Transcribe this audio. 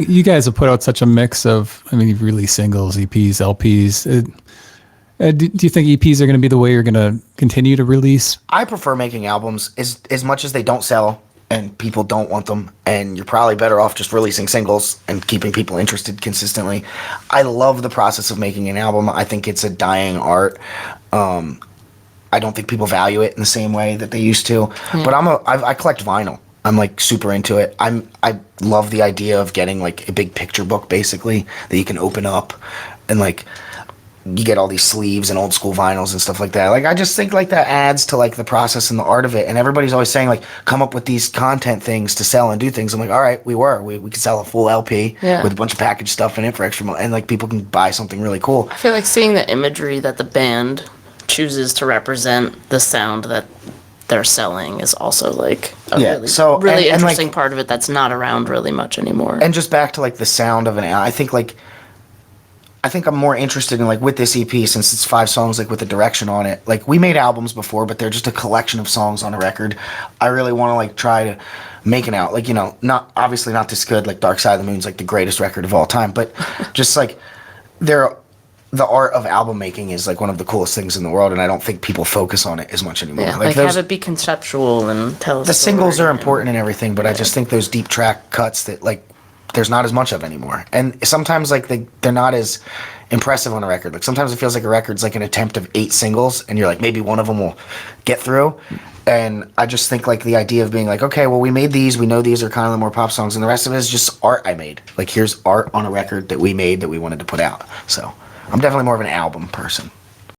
You guys have put out such a mix of, I mean, you've released singles, EPs, LPs. Do you think EPs are going to be the way you're going to continue to release? I prefer making albums as much as they don't sell and people don't want them, and you're probably better off just releasing singles and keeping people interested consistently. I love the process of making an album. I think it's a dying art. I don't think people value it in the same way that they used to. But I collect vinyl. I'm like super into it. I love the idea of getting like a big picture book basically that you can open up and like you get all these sleeves and old school vinyls and stuff like that. Like I just think like that adds to like the process and the art of it. And everybody's always saying like come up with these content things to sell and do things. I'm like, all right, we could sell a full LP with a bunch of packaged stuff in it for extra money, and like people can buy something really cool. I feel like seeing the imagery that the band chooses to represent the sound that they're selling is also like a really interesting like, part of it that's not around really much anymore. And just back to like the sound of I think I'm more interested in like with this EP, since it's 5 songs like with a direction on it. Like we made albums before, but they're just a collection of songs on a record. I really want to like try to make it out, like, you know, not obviously not this good, like Dark Side of the Moon's like the greatest record of all time, but just like the art of album making is like one of the coolest things in the world, and I don't think people focus on it as much anymore. Yeah, like have it be conceptual and tell us. The singles are important and everything, but I just think those deep track cuts that like there's not as much of anymore. And sometimes like they're not as impressive on a record. Like sometimes it feels like a record's like an attempt of 8 singles and you're like maybe one of them will get through. And I just think like the idea of being like, okay, well we made these, we know these are kind of the more pop songs, and the rest of it is just art I made. Like here's art on a record that we made that we wanted to put out. So I'm definitely more of an album person.